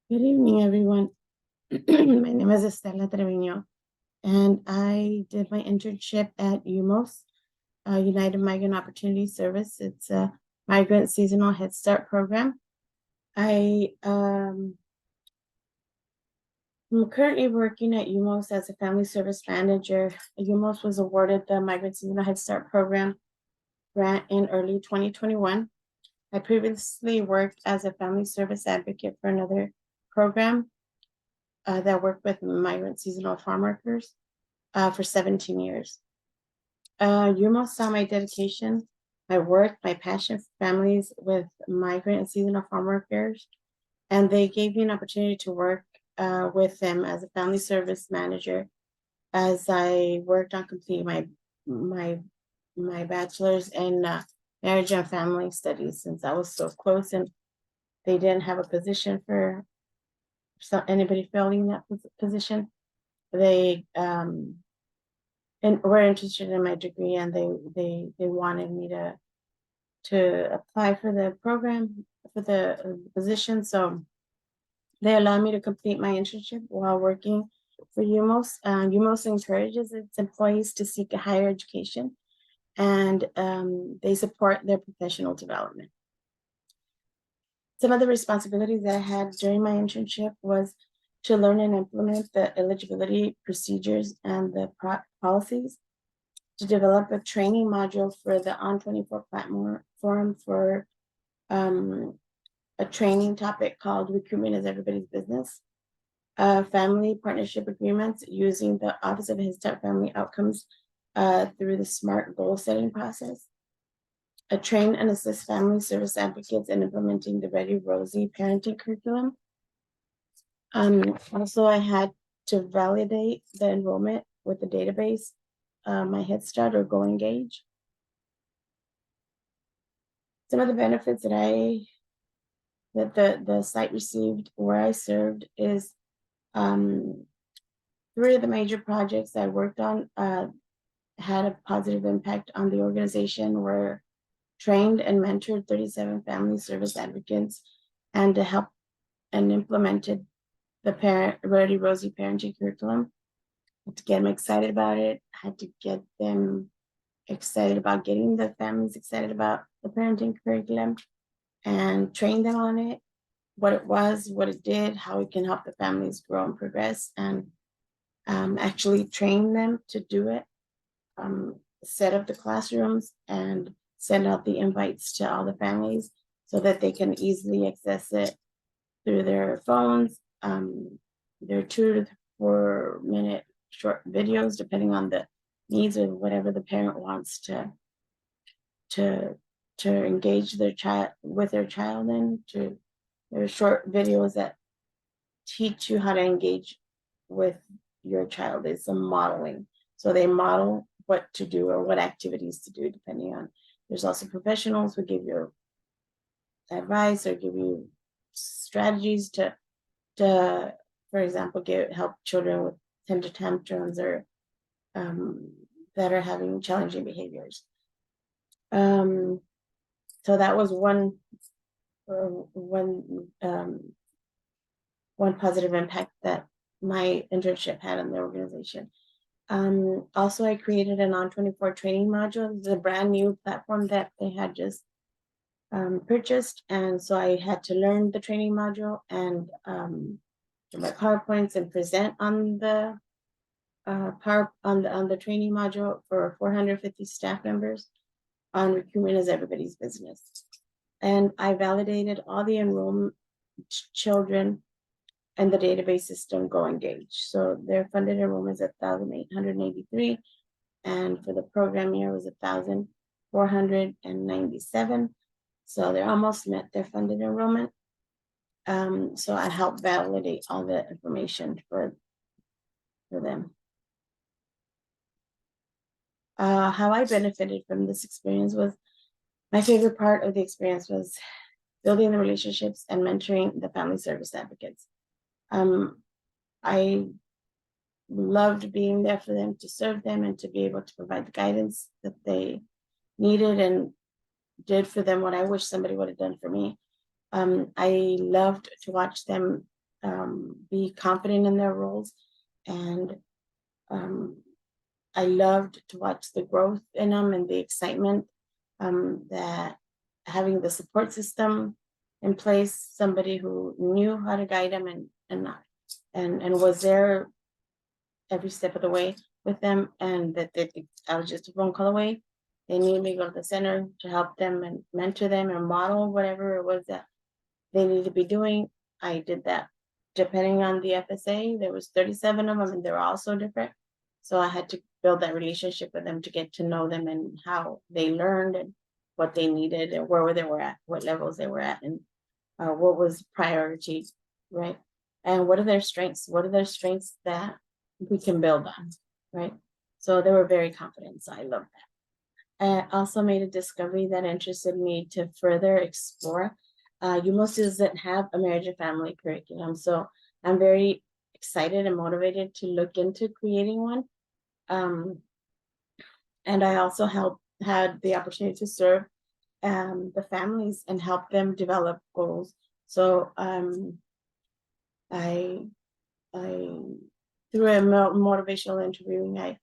Good evening, everyone. My name is Estela Trevino, and I did my internship at UMOS, United Migrant Opportunity Service. It's a migrant seasonal Head Start program. I am currently working at UMOS as a family service manager. UMOS was awarded the Migrant Seasonal Head Start program grant in early 2021. I previously worked as a family service advocate for another program that worked with migrant seasonal farm workers for 17 years. You most saw my dedication, my work, my passion for families with migrant and seasonal farm workers, and they gave me an opportunity to work with them as a family service manager as I worked on completing my my bachelor's in marriage and family studies. Since I was so close and they didn't have a position for anybody filling that position, they and were interested in my degree, and they wanted me to apply for the program for the position. So they allowed me to complete my internship while working for UMOS. UMOS encourages its employees to seek a higher education, and they support their professional development. Some of the responsibilities that I had during my internship was to learn and implement the eligibility procedures and the policies, to develop a training module for the On24 platform for a training topic called Recruitment is Everybody's Business, family partnership agreements using the Office of Head Start Family Outcomes through the SMART goal setting process, train and assist family service advocates in implementing the Ready Rosie parenting curriculum. Also, I had to validate the enrollment with the database, my Head Start or Go Engage. Some of the benefits that the site received where I served is 3 of the major projects I worked on had a positive impact on the organization, were trained and mentored 37 family service advocates and to help and implemented the Ready Rosie parenting curriculum. I had to get them excited about it. I had to get them excited about getting the families excited about the parenting curriculum and train them on it, what it was, what it did, how it can help the families grow and progress, and actually train them to do it, set up the classrooms and send out the invites to all the families so that they can easily access it through their phones. They're 2 to 4 minute short videos, depending on the needs of whatever the parent wants to engage their child with their child in. They're short videos that teach you how to engage with your child. It's a modeling. So they model what to do or what activities to do, depending on. There's also professionals who give you advice or give you strategies to for example, help children with temper tantrums or that are having challenging behaviors. So that was one positive impact that my internship had on the organization. Also, I created an On24 training module. It's a brand new platform that they had just purchased, and so I had to learn the training module and do my PowerPoints and present on the on the training module for 450 staff members on recruitment is everybody's business. And I validated all the enrollment children and the database system Go Engage. So their funded enrollment is 1,883, and for the program year was 1,497. So they almost met their funded enrollment. So I helped validate all the information for them. How I benefited from this experience was, my favorite part of the experience was building the relationships and mentoring the family service advocates. I loved being there for them, to serve them, and to be able to provide the guidance that they needed, and did for them what I wish somebody would have done for me. I loved to watch them be confident in their roles. And I loved to watch the growth in them and the excitement that having the support system in place, somebody who knew how to guide them and was there every step of the way with them, and that I was just a phone call away. They needed me to go to the center to help them and mentor them and model whatever it was that they needed to be doing. I did that. Depending on the FSA, there was 37 of them, and they're all so different. So I had to build that relationship with them to get to know them and how they learned and what they needed and where they were at, what levels they were at, and what was priority, right? And what are their strengths? What are their strengths that we can build on, right? So they were very confident. So I love that. I also made a discovery that interested me to further explore. UMOS doesn't have a marriage and family curriculum, so I'm very excited and motivated to look into creating one. And I also had the opportunity to serve the families and help them develop goals. So I through a motivational interviewing, I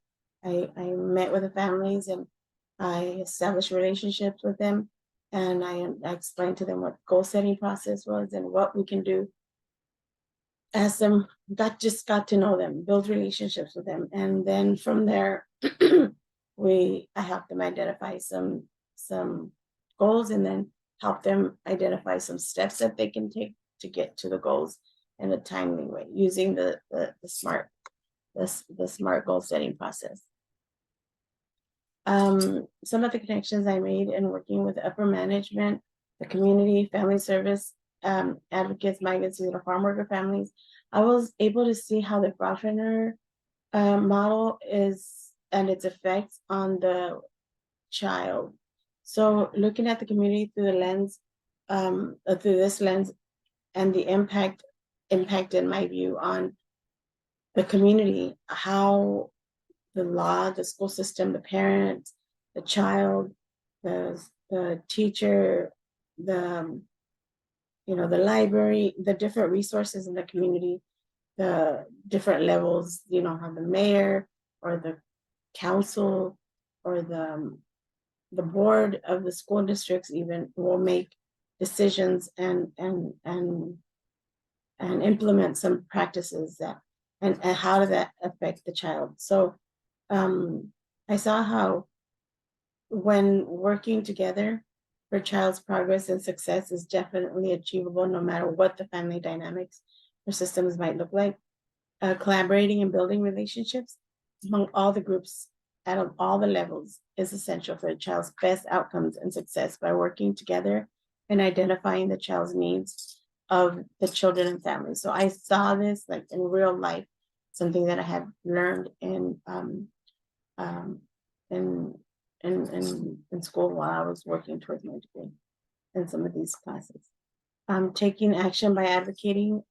met with the families and I established relationships with them, and I explained to them what goal setting process was and what we can do. As them got to know them, build relationships with them, and then from there, I helped them identify some goals, and then help them identify some steps that they can take to get to the goals in a timely way using the SMART goal setting process. Some of the connections I made in working with upper management, the community, family service, advocates, migrants, and farm worker families, I was able to see how the Grafener model is and its effects on the child. So looking at the community through the lens, through this lens, and the impact in my view on the community, how the law, the school system, the parents, the child, the teacher, the library, the different resources in the community, the different levels, how the mayor or the council or the board of the school districts even will make decisions and implement some practices that and how does that affect the child. So I saw how when working together for child's progress and success is definitely achievable no matter what the family dynamics or systems might look like. Collaborating and building relationships among all the groups at all the levels is essential for a child's best outcomes and success by working together and identifying the child's needs of the children and families. So I saw this like in real life, something that I had learned in school while I was working towards my degree in some of these classes. Taking action by advocating,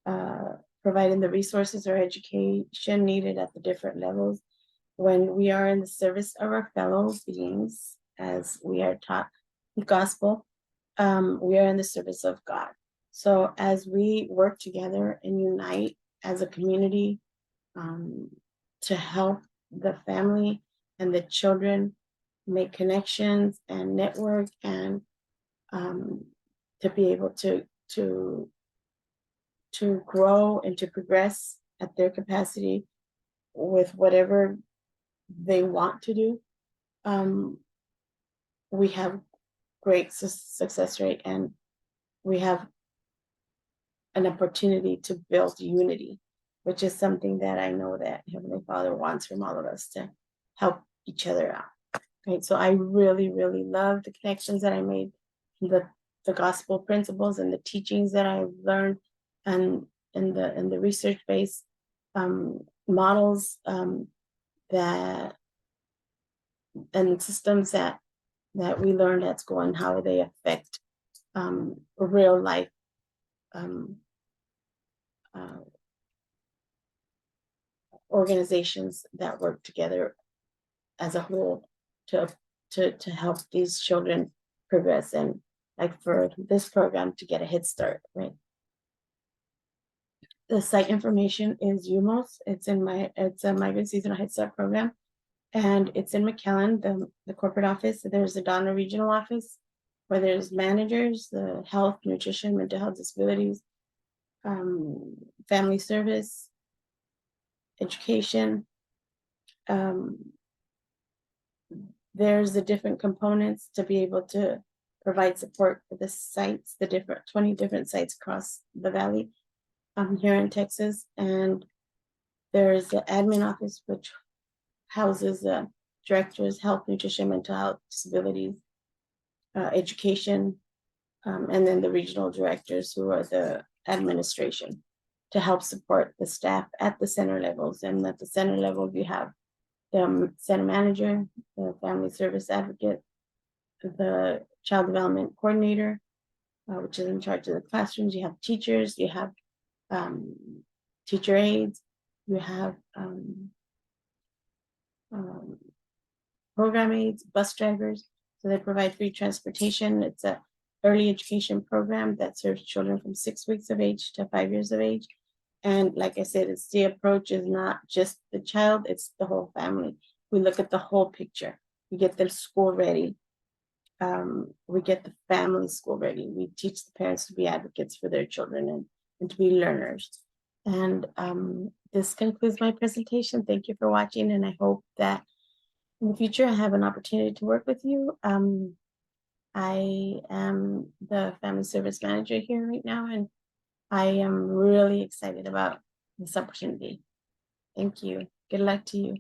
providing the resources or education needed at the different levels. When we are in the service of our fellow beings, as we are taught the gospel, we are in the service of God. So as we work together and unite as a community to help the family and the children make connections and network and to be able to grow and to progress at their capacity with whatever they want to do, we have great success rate, and we have an opportunity to build unity, which is something that I know that Heavenly Father wants from all of us, to help each other out. Right. So I really, really love the connections that I made, the gospel principles and the teachings that I've learned, and in the research-based models that and systems that we learned at school, and how they affect real life organizations that work together as a whole to help these children progress, and like for this program to get a head start, right? The site information is UMOS. It's a Migrant Seasonal Head Start program, and it's in McAllen, the corporate office. There's the Donna Regional Office, where there's managers, the health, nutrition, mental health, disabilities, family service, education. There's the different components to be able to provide support for the sites, the 20 different sites across the valley here in Texas. And there's the admin office, which houses the directors, health, nutrition, mental health, disabilities, education, and then the regional directors, who are the administration, to help support the staff at the center levels. And at the center level, you have the center manager, the family service advocate, the child development coordinator, which is in charge of the classrooms. You have teachers, you have teacher aides, you have program aides, bus drivers. So they provide free transportation. It's a early education program that serves children from 6 weeks of age to 5 years of age. And like I said, it's the approach is not just the child, it's the whole family. We look at the whole picture. We get them school ready. We get the family school ready. We teach the parents to be advocates for their children and to be learners. And this concludes my presentation. Thank you for watching, and I hope that in the future I have an opportunity to work with you. I am the family service manager here right now, and I am really excited about this opportunity. Thank you. Good luck to you.